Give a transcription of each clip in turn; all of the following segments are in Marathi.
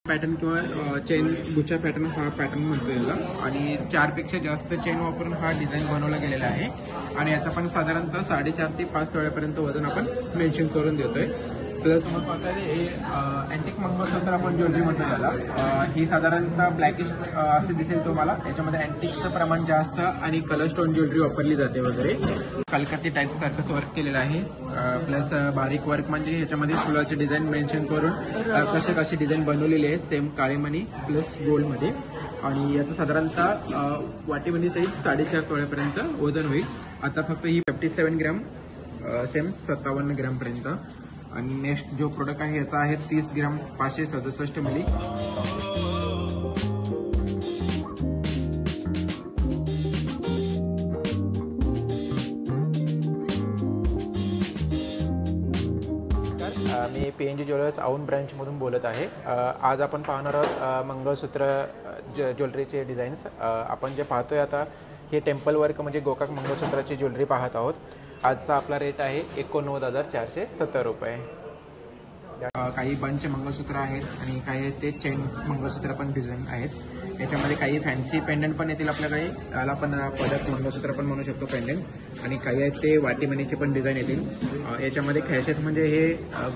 पॅटर्न किंवा चेन गुच्छा पॅटर्न हा पॅटर्न म्हणतो याला आणि 4 पेक्षा जास्त चेन वापरून हा डिझाईन बनवला गेलेला आहे आणि याचा पण साधारणतः 4.5 ते 5 तोळ्यापर्यंत वजन आपण मेन्शन करून देतोय। प्लस मग आता हे अँटिक मंगळसूत्र आपण ज्वेलरी म्हणतो याला, ही साधारणतः ब्लॅकिश असे दिसेल तुम्हाला। याच्यामध्ये अँटिकचं प्रमाण जास्त आणि कलर स्टोन ज्वेलरी वापरली जाते वगैरे। कलकत्ती टाईप सारखंच वर्क केलेलं आहे, प्लस बारीक वर्क म्हणजे ह्याच्यामध्ये फुलाचे डिझाईन मेन्शन करून कशी डिझाईन बनवलेली आहे सेम काळेमणी प्लस गोल्डमध्ये आणि याचं साधारणतः वाटीमध्ये सहित 4.5 तोळ्यापर्यंत वजन होईल। आता फक्त ही 57 ग्रॅम सेम 57 ग्रॅमपर्यंत। आणि नेक्स्ट जो प्रोडक्ट आहे याचा आहे 30 ग्रॅम 567 मिली। मी PNG ज्वेलर्स औंध ब्रँचमधून बोलत आहे। आज आपण पाहणार आहोत मंगळसूत्र ज्वेलरीचे डिझाईन्स। आपण जे पाहतोय आता हे टेम्पल वर्क म्हणजे गोकाक मंगळसूत्राची ज्वेलरी पाहत आहोत। आजचा आपला रेट आहे 89,470 रुपये। काही बंच मंगळसूत्र आहेत आणि काही ते चेन मंगळसूत्र पण डिझाईन आहेत। याच्यामध्ये काही फॅन्सी पेंडंट पण येतील आपल्याकडे, याला पण पदक मंगळसूत्र पण म्हणू शकतो पेंडंट, आणि काही आहेत ते वाटीमणीचे पण डिझाईन येतील। याच्यामध्ये खासियत म्हणजे हे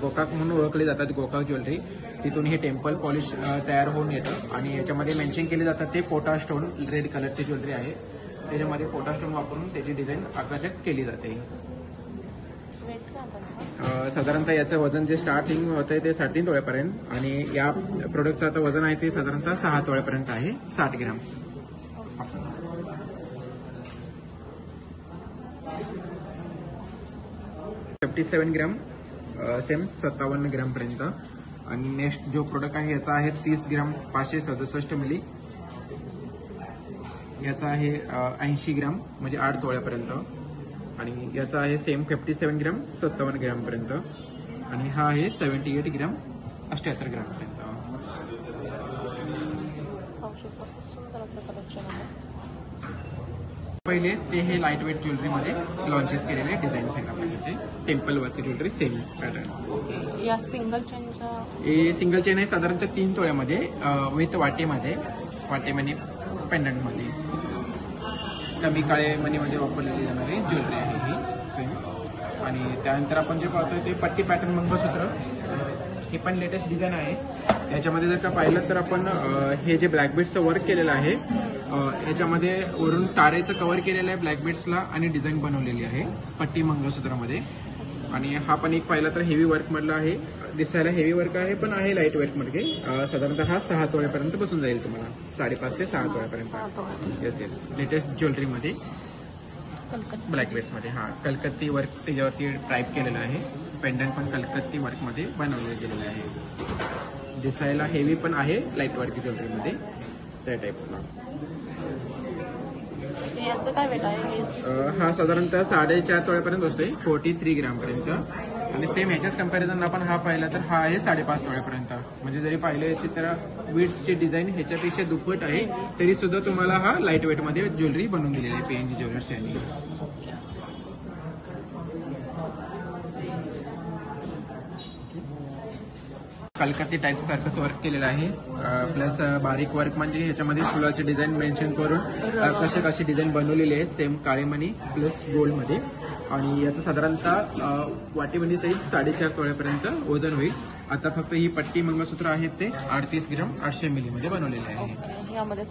गोकाक म्हणून ओळखले जातात, गोकाक ज्वेलरी, तिथून हे टेम्पल पॉलिश तयार होऊन येतं आणि याच्यामध्ये मेन्शन केले जातात ते पोटा स्टोन रेड कलरची ज्वेलरी आहे। त्याच्यामध्ये पोटा स्टोन वापरून त्याची डिझाईन आकर्षक केली जाते। साधारणतः याचं वजन जे स्टार्टिंग होतंय ते 3.5 तोळ्यापर्यंत आणि या प्रोडक्टचं आता वजन आहे ते साधारणतः 6 तोळ्यापर्यंत आहे, 60 ग्रॅम। 57 gram same 57 ग्रॅमपर्यंत। आणि नेक्स्ट जो प्रोडक्ट आहे याचा आहे 30 ग्रॅम 567 मिली। याचा आहे 80 ग्रॅम म्हणजे 8 तोळ्यापर्यंत आणि याचा आहे सेम 57 ग्रॅम 57 ग्रॅमपर्यंत आणि हा आहे 78 ग्रॅम 78 ग्रॅमपर्यंत। पहिले ते हे लाईट वेट ज्वेलरीमध्ये लॉन्चेस केलेले डिझाईन्स आहेत आपल्याकडचे, temple work jewellery same pattern. या सिंगल चेनचा हे सिंगल चेन आहे साधारणतः 3 तोळ्यामध्ये विथ वाटेमनी पेंडंटमध्ये, कमी काळे मनीमध्ये वापरलेली जाणारी ज्वेलरी आहे ही सेम। आणि त्यानंतर आपण जे पाहतोय ते पट्टी पॅटर्न मंगळसूत्र, हे पण लेटेस्ट डिझाईन आहे। याच्यामध्ये जर का पाहिलं तर आपण हे जे ब्लॅक बीड्सचं वर्क केलेलं आहे, याच्यामध्ये वरून तारेचं कव्हर केलेलं आहे ब्लॅक बीड्सला आणि डिझाईन बनवलेली आहे पट्टी मंगळसूत्रामध्ये। आणि हा पण एक पाहिला तर हेवी वर्क मधला आहे, दिसायला हेवी वर्क आहे पण आहे लाईट वेट मध्ये। साधारणतः हा 6 तोळ्यापर्यंत बसून जाईल तुम्हाला, 5.5 ते 6 तोळ्यापर्यंत। येस ब्लेटेस्ट ज्वेलरीमध्ये ब्लॅक बेड्स मध्ये हा कलकत्ती वर्क त्याच्यावरती टाईप केलेलं आहे, पेंडंट पण कलकत्ती वर्क मध्ये बनवले गेलेलं आहे। दिसायला हेवी पण आहे लाईट वर्क ज्वेलरीमध्ये त्या टाईप्सला। हा साधारणतः 4.5 तोळ्यापर्यंत बसतोय, 43 ग्रॅमपर्यंत। आणि सेम ह्याच्याच कंपॅरिझन आपण हा पाहिला तर हा आहे 5.5 तोळ्यापर्यंत। म्हणजे जरी पाहिलं याची तर वीटची डिझाईन ह्याच्यापेक्षा दुप्पट आहे, तरी सुद्धा तुम्हाला हा लाईट वेट मध्ये ज्वेलरी बनवून दिलेली आहे PNG ज्वेलर्स यांनी। कलकत्ती टाईप सारखंच वर्क केलेलं आहे, प्लस बारीक वर्क म्हणजे ह्याच्यामध्ये फुलाची डिझाईन मेन्शन करून कशी डिझाईन बनवलेली आहे सेम काळेमणी प्लस गोल्डमध्ये आणि याचं साधारणतः वाटीमध्ये सहित 4.5 तोळ्यापर्यंत वजन होईल। आता फक्त ही पट्टी मंगळसूत्र आहेत ते 38 ग्रॅम 800 मिली मध्ये बनवलेले आहे। यामध्ये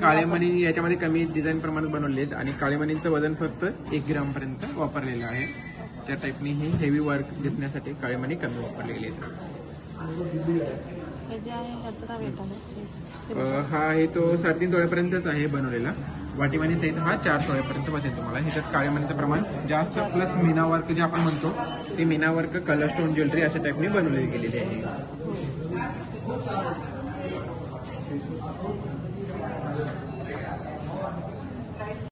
काळेमणी याच्यामध्ये कमी डिझाईन प्रमाणात बनवले आहेत आणि काळेमणीचं वजन फक्त 1 ग्रॅम पर्यंत वापरलेलं आहे। त्या टाईपनी ही हेवी वर्क दिसण्यासाठी काळेमणी कमी वापरलेली आहेत। हा आहे तो 3.5 तोळ्यापर्यंतच आहे बनवलेला, वाटीमणी सहित हा 4 तोळ्यापर्यंत बसेल तुम्हाला। ह्याच्यात काळेमणीचं प्रमाण जास्त प्लस मीना वर्क जे आपण म्हणतो ते Meena work colour stone jewellery अशा टाईपने बनवली गेलेली आहे।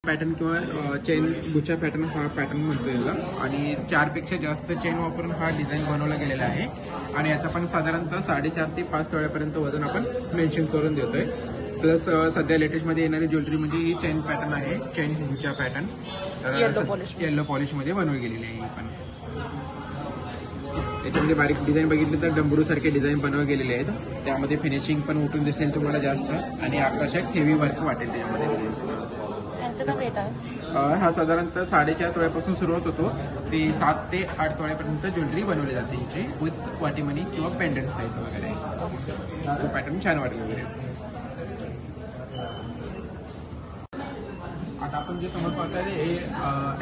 पॅटर्न किंवा चेन गुच्छा पॅटर्न हा पॅटर्न म्हणतो याला आणि 4 पेक्षा जास्त चेन वापरून हा डिझाईन बनवला गेलेला आहे आणि याचा पण साधारणतः 4.5 ते 5 तोळ्यापर्यंत वजन आपण मेन्शन करून देतोय। प्लस सध्या लेटेस्ट मध्ये येणारी ज्वेलरी म्हणजे ही चेन पॅटर्न आहे, चेन गुच्छा पॅटर्न येलो पॉलिश मध्ये बनवली गेलेली आहे ही पण। याच्यामध्ये बारीक डिझाईन बघितली तर डंबरू सारखे डिझाईन बनवले गेलेले आहेत. त्यामध्ये फिनिशिंग पण उठून दिसेल तुम्हाला जास्त आणि आकर्षक हेवी वर्क वाटेल त्याच्यामध्ये डिझाईन्स. हा साधारणतः 4.5 तोळ्यापासून सुरुवात होतो ते 7 ते 8 तोळ्यापर्यंत ज्वेलरी बनवली जाते हिची विथ वाटीमणी किंवा पेंडंट साईज वगैरे. तो पॅटर्न छान वाटेल वगैरे. आता आपण जे समोर पाहतोय हे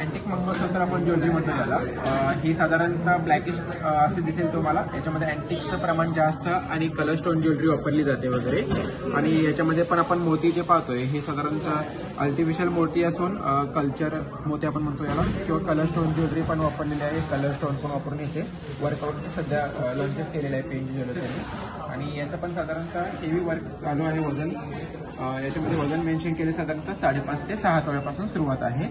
अँटिक मंगळसूत्र आपण ज्वेलरी म्हणतो याला. ही साधारणतः ब्लॅकिश असे दिसेल तुम्हाला. याच्यामध्ये अँटिकचं प्रमाण जास्त आणि कलर स्टोन ज्वेलरी वापरली जाते वगैरे. आणि याच्यामध्ये पण आपण मोती जे पाहतोय हे साधारणतः आर्टिफिशियल मोती असून कल्चर मोती आपण म्हणतो याला किंवा कलर स्टोन ज्वेलरी पण वापरलेली आहे. कलर स्टोन पण वापरून याचे वर्कआउट सध्या लॉन्चेस केलेले आहे पेंट ज्वेलरीने. आणि याचं पण साधारणतः हेवी वर्क चालू आहे. वजन याच्यामध्ये वजन मेन्शन केले साधारणतः 5.5 ते 6 तोळ्यापासून सुरुवात आहे.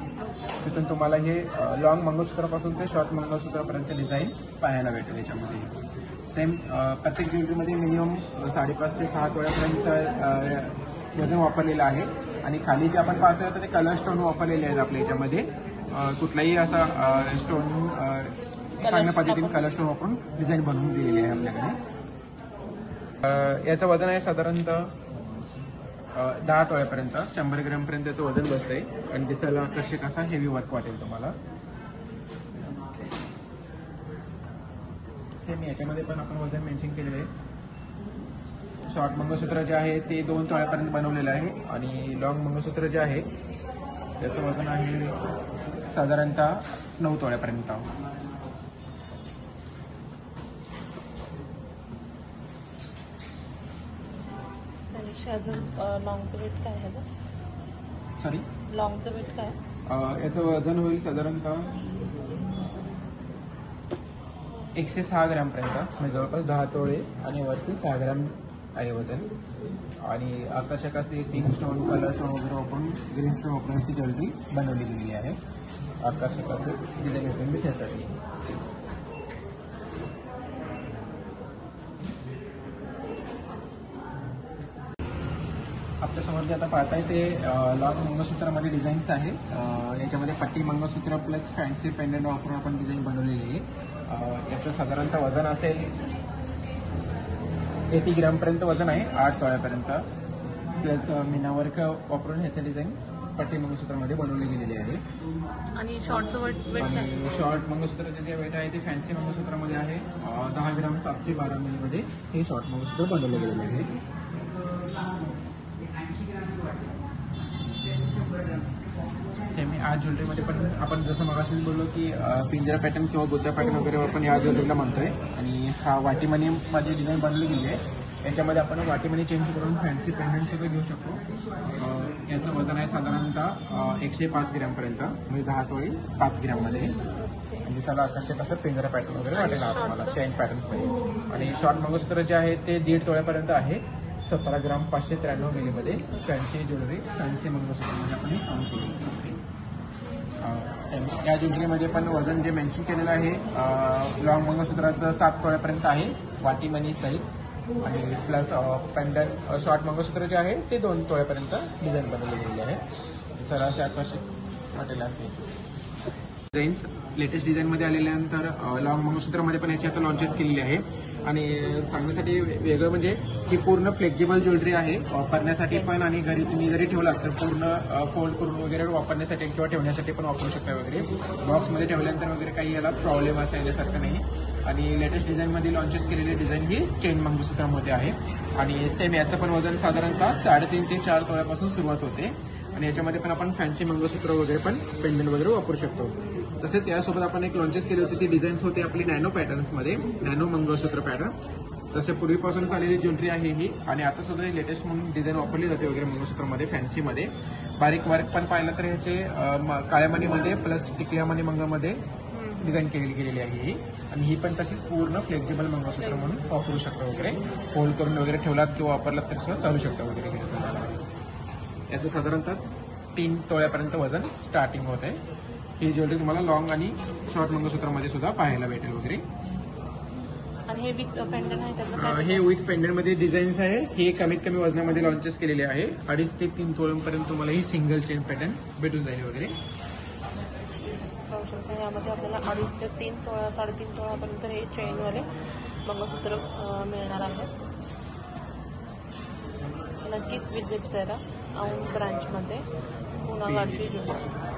तिथून तुम्हाला हे लॉंग मंगळसूत्रापासून ते शॉर्ट मंगळसूत्रापर्यंत डिझाईन पाहायला भेटेल. याच्यामध्ये सेम प्रत्येक ज्वेलरीमध्ये मिनिमम 5.5 ते 6 तोळ्यापर्यंत वजन वापरलेलं आहे. आणि खाली जे आपण पाहतोय तर ते कलर स्टोन वापरलेले आहेत आपल्या याच्यामध्ये. कुठलाही असा स्टोन चांगल्या पद्धतीने कलर स्टोन वापरून डिझाईन बनवून दिलेली आहे आपल्याकडे. याचं वजन आहे साधारणतः 10 तोळ्यापर्यंत 100 ग्रॅमपर्यंत याचं वजन बसतंय. आणि दिसायला आकर्षक असा हेवी वर्क वाटेल तुम्हाला. सेम याच्यामध्ये पण आपण वजन मेन्शन केलेलं आहे. शॉर्ट मंगळसूत्र जे आहे ते 2 तोळ्यापर्यंत बनवलेलं आहे. आणि लॉंग मंगळसूत्र जे आहे त्याचं वजन आहे साधारणतः 9 तोळ्यापर्यंत. लॉंगचं वेट काय आहे? सॉरी, लॉंगचं वेट काय? याचं वजन होईल साधारणतः 106 ग्रॅमपर्यंत म्हणजे जवळपास 10 तोळे आणि वरती 6 ग्रॅम आहे वजन. आणि आकर्षक असे पिंक स्टोन कलर स्टोन वगैरे वापरून ग्रीन स्टोन वापरून ती ज्वेलरी बनवली गेलेली आहे. आकर्षक असे डिझाईन वगैरे दिसण्यासाठी. आपल्यासमोर जे आता पाहताय ते लॉंग मंगळसूत्रामध्ये डिझाईन्स आहे. याच्यामध्ये पट्टी मंगळसूत्र प्लस फॅन्सी पेंडंट वापरून आपण डिझाईन बनवलेली आहे. याचं साधारणतः वजन असेल 80 ग्रॅमपर्यंत वजन आहे 8 तोळ्यापर्यंत. प्लस मीना वर्क वापरून ह्याचं डिझाईन पट्टी मंगळसूत्रामध्ये बनवली गेलेली आहे. आणि शॉर्टचं वेट आणि शॉर्ट मंगळसूत्राचे जे वेट आहे ते फॅन्सी मंगळसूत्रामध्ये आहे 10 ग्रॅम 712 मिलीमध्ये हे शॉर्ट मंगळसूत्र बनवलं गेलेलं आहे. सेमी आज ज्वेलरीमध्ये पण आपण जसं मगाशीच बोललो की पिंजरा पॅटर्न किंवा गोचा पॅटर्न वगैरे आपण या ज्वेलरीला म्हणतोय. आणि हा वाटीमणीमध्ये डिझाईन बनवली गेली आहे. याच्यामध्ये आपण वाटीमणी चेंज करून फॅन्सी पेंडंट सुद्धा घेऊ शकतो. याचं वजन आहे साधारणतः 105 ग्रॅमपर्यंत म्हणजे 10 तोळे 5 ग्रॅममध्ये. म्हणजे त्याला आकर्षक असं पिंजरा पॅटर्न वगैरे वाटेल तुम्हाला चेन पॅटर्न्समध्ये. आणि शॉर्ट मंगळसूत्र जे आहे ते 1.5 तोळ्यापर्यंत आहे 17 ग्राम 593 मिलीमध्ये. फॅन्सी ज्वेलरी फॅन्सी मंगळसूत्रामध्ये आपण काम केलेलं. या ज्वेलरीमध्ये पण वजन जे मेन्शन केलेलं आहे लॉंग मंगळसूत्राचं 7 तोळ्यापर्यंत आहे वाटीमणी साईज. आणि प्लस पेंडंट शॉर्ट मंगळसूत्र जे आहे ते 2 तोळ्यापर्यंत डिझाईन बनवले गेलेले आहे. सरासरी आकर्षक वाटेल असे डिझाईन्स लेटेस्ट डिझाईनमध्ये आलेल्यानंतर लॉंग मंगळसूत्रामध्ये पण याची आता लॉन्चेस केलेली आहे. आणि सांगण्यासाठी वेगळं म्हणजे ही पूर्ण फ्लेक्झिबल ज्वेलरी आहे वापरण्यासाठी पण. आणि घरी तुम्ही जरी ठेवलात तर पूर्ण फोल्ड करून वगैरे वापरण्यासाठी किंवा ठेवण्यासाठी पण वापरू शकता वगैरे. बॉक्समध्ये ठेवल्यानंतर वगैरे काही याला प्रॉब्लेम असं येण्यासारखं नाही. आणि लेटेस्ट डिझाईनमध्ये लॉन्चेस केलेली डिझाईन ही चेन मंगळसूत्रामध्ये आहे. आणि सेम याचं पण वजन साधारणतः 3.5 ते 4 तोळ्यापासून सुरुवात होते. आणि याच्यामध्ये पण आपण फॅन्सी मंगळसूत्र वगैरे पण पेंडंट वगैरे वापरू शकतो. तसेच यासोबत आपण एक लॉन्चेस केली होती ती डिझाईन्स होती आपली नॅनो पॅटर्नमध्ये नॅनो मंगळसूत्र पॅटर्न. तसे पूर्वीपासून आलेली ज्वेलरी आहे ही. आणि आता सुद्धा लेटेस्ट म्हणून डिझाईन वापरली जाते वगैरे मंगळसूत्रामध्ये फॅन्सीमध्ये. बारीक वर्क पण पाहिलं तर ह्याचे काळ्या मणीमध्ये प्लस टिकल्या मणी मंगळमध्ये डिझाईन केलेली गेलेली आहे ही. आणि ही पण तशीच पूर्ण फ्लेक्झिबल मंगळसूत्र म्हणून वापरू शकतो वगैरे. होल्ड करून वगैरे ठेवलात किंवा वापरलात तरी सुद्धा चालू शकता वगैरे. याचं साधारणतः 3 तोळ्यापर्यंत वजन स्टार्टिंग होत आहे. ही ज्वेलरी तुम्हाला लॉंग आणि शॉर्ट मंगळसूत्रामध्ये सुद्धा पाहायला भेटेल वगैरे. आणि हे विथ पेंडंट आहे त्याचं हे विथ पेंडंटमध्ये डिझाईन्स आहे. हे कमीत कमी वजनामध्ये लॉन्चेस केलेले आहे. 2.5 ते 3 तोळ्यांपर्यंत तुम्हाला ही सिंगल चेन पॅटर्न भेटून जाईल वगैरे. तोळ्यामध्ये आपल्याला 2.5 ते 3 तोळा 3.5 तोळ्यापर्यंत हे चेनवाले मंगळसूत्र मिळणार आहेत. नक्कीच विजिट करा औंध ब्रांचमध्ये पुणा गाडगी ज्वेलरी.